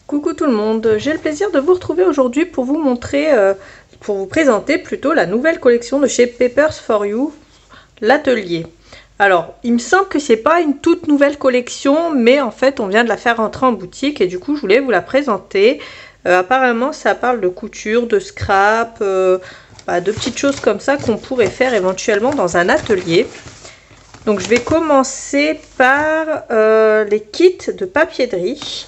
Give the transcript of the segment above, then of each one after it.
Coucou tout le monde, j'ai le plaisir de vous retrouver aujourd'hui pour vous montrer, pour vous présenter plutôt la nouvelle collection de chez Papers for You, l'atelier. Alors, il me semble que c'est pas une toute nouvelle collection, mais en fait on vient de la faire rentrer en boutique et du coup je voulais vous la présenter. Apparemment ça parle de couture, de scrap, de petites choses comme ça qu'on pourrait faire éventuellement dans un atelier. Donc je vais commencer par les kits de papier-derie.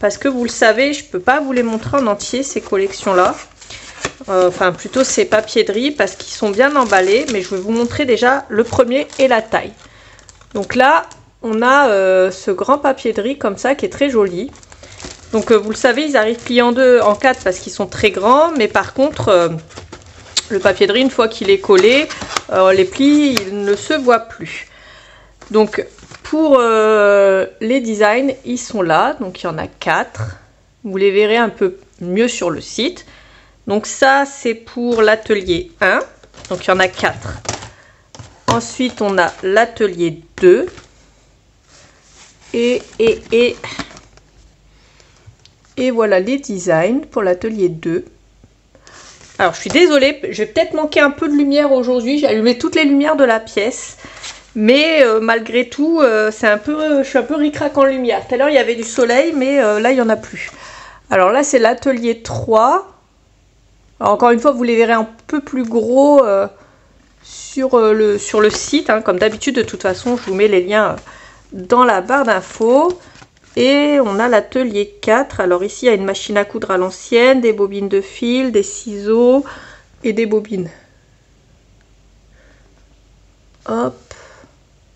Parce que vous le savez, je ne peux pas vous les montrer en entier, ces collections-là. Enfin, plutôt ces papiers-derie, parce qu'ils sont bien emballés. Mais je vais vous montrer déjà le premier et la taille. Donc là, on a ce grand papier-derie comme ça, qui est très joli. Donc vous le savez, ils arrivent pliés en deux, en quatre, parce qu'ils sont très grands. Mais par contre, le papier-derie, une fois qu'il est collé, les plis, ils ne se voient plus. Donc, pour les designs, ils sont là. Donc, il y en a 4. Vous les verrez un peu mieux sur le site. Donc, ça, c'est pour l'atelier 1. Donc, il y en a 4. Ensuite, on a l'atelier 2. Et voilà les designs pour l'atelier 2. Alors, je suis désolée, je vais peut-être manquer un peu de lumière aujourd'hui. J'ai allumé toutes les lumières de la pièce. Mais malgré tout, je suis un peu ric-rac en lumière. Tout à l'heure, il y avait du soleil, mais là, il n'y en a plus. Alors là, c'est l'atelier 3. Alors, encore une fois, vous les verrez un peu plus gros sur le site. Hein. Comme d'habitude, de toute façon, je vous mets les liens dans la barre d'infos. Et on a l'atelier 4. Alors ici, il y a une machine à coudre à l'ancienne, des bobines de fil, des ciseaux et des bobines. Hop.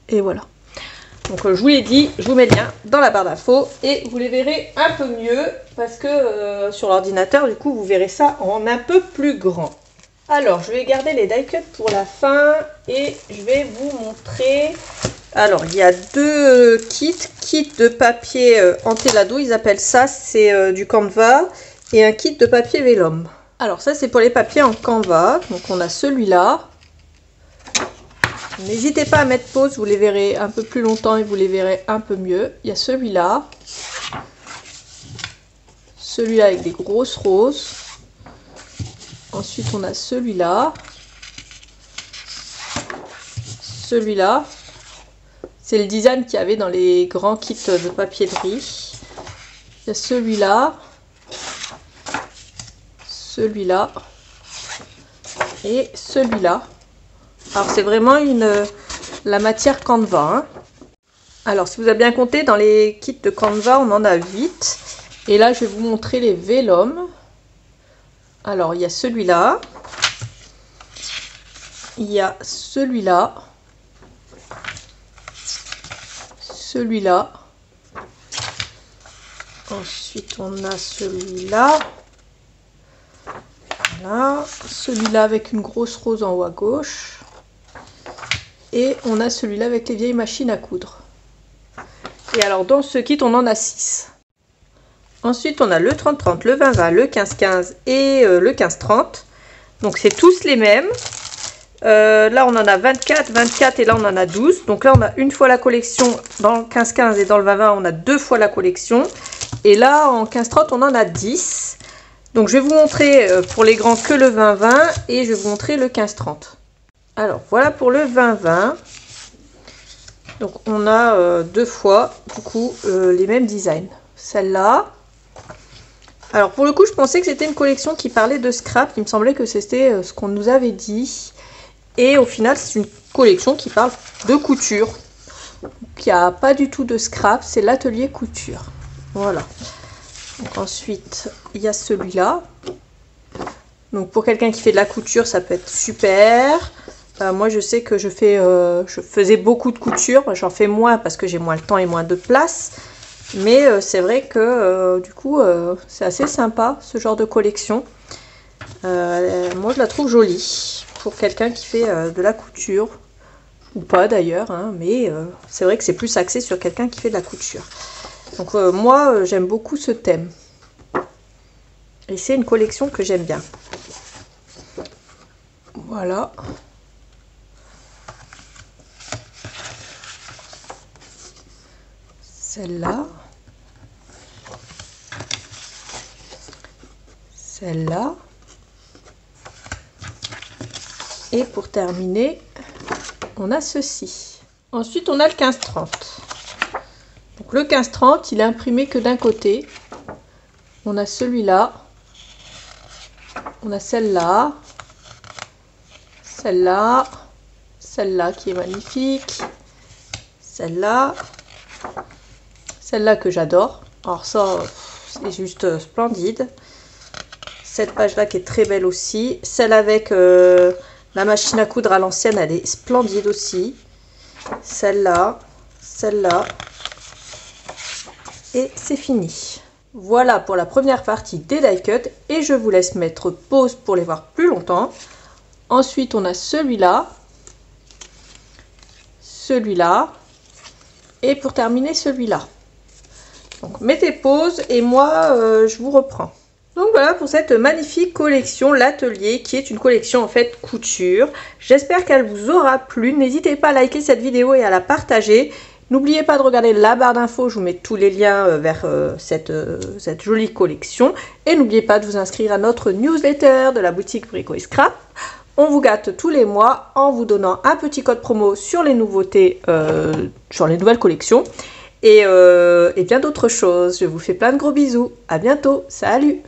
Et voilà. Donc je vous l'ai dit, je vous mets le lien dans la barre d'infos et vous les verrez un peu mieux parce que sur l'ordinateur, du coup, vous verrez ça en un peu plus grand. Alors, je vais garder les die cuts pour la fin et je vais vous montrer. Alors, il y a deux kits de papier Antelado, ils appellent ça, c'est du Canva et un kit de papier vélum. Alors ça, c'est pour les papiers en Canva. Donc on a celui-là. N'hésitez pas à mettre pause, vous les verrez un peu plus longtemps et vous les verrez un peu mieux. Il y a celui-là. Celui-là avec des grosses roses. Ensuite, on a celui-là. Celui-là. C'est le design qu'il y avait dans les grands kits de papier-derie. Il y a celui-là. Celui-là. Et celui-là. Alors c'est vraiment la matière Canva. Hein. Alors si vous avez bien compté, dans les kits de Canva, on en a 8. Et là, je vais vous montrer les vélum. Alors il y a celui-là. Il y a celui-là. Celui-là. Ensuite, on a celui-là. Voilà. Celui-là avec une grosse rose en haut à gauche. Et on a celui-là avec les vieilles machines à coudre. Et alors dans ce kit, on en a 6. Ensuite, on a le 30-30, le 20-20, le 15-15 et le 15-30. Donc c'est tous les mêmes. Là, on en a 24, 24 et là, on en a 12. Donc là, on a une fois la collection. Dans le 15-15 et dans le 20-20, on a 2 fois la collection. Et là, en 15-30, on en a 10. Donc je vais vous montrer pour les grands que le 20-20 et je vais vous montrer le 15-30. Alors voilà pour le 20-20. Donc on a 2 fois du coup les mêmes designs. Celle-là. Alors pour le coup je pensais que c'était une collection qui parlait de scrap. Il me semblait que c'était ce qu'on nous avait dit. Et au final c'est une collection qui parle de couture. Il n'y a pas du tout de scrap. C'est l'atelier couture. Voilà. Donc ensuite il y a celui-là. Donc pour quelqu'un qui fait de la couture ça peut être super. Moi je sais que je faisais beaucoup de couture, j'en fais moins parce que j'ai moins le temps et moins de place. Mais c'est vrai que du coup c'est assez sympa ce genre de collection. Moi je la trouve jolie pour quelqu'un qui fait de la couture. Ou pas d'ailleurs, hein, mais c'est vrai que c'est plus axé sur quelqu'un qui fait de la couture. Donc moi j'aime beaucoup ce thème. Et c'est une collection que j'aime bien. Voilà. Celle-là. celle-là. Et pour terminer, on a ceci. Ensuite, on a le 15-30. Donc le 15-30, il est imprimé que d'un côté. On a celui-là. On a celle-là. Celle-là. Celle-là qui est magnifique. Celle-là. Celle-là que j'adore. Alors ça, c'est juste splendide. Cette page-là qui est très belle aussi. Celle avec la machine à coudre à l'ancienne, elle est splendide aussi. Celle-là. Celle-là. Et c'est fini. Voilà pour la première partie des die cut. Et je vous laisse mettre pause pour les voir plus longtemps. Ensuite, on a celui-là. Celui-là. Et pour terminer, celui-là. Donc mettez pause et moi je vous reprends. Donc voilà pour cette magnifique collection l'atelier qui est une collection en fait couture. J'espère qu'elle vous aura plu. N'hésitez pas à liker cette vidéo et à la partager. N'oubliez pas de regarder la barre d'infos, je vous mets tous les liens vers cette jolie collection. Et n'oubliez pas de vous inscrire à notre newsletter de la boutique Brico et Scrap. On vous gâte tous les mois en vous donnant un petit code promo sur les nouveautés, sur les nouvelles collections. Et bien d'autres choses. Je vous fais plein de gros bisous. À bientôt. Salut!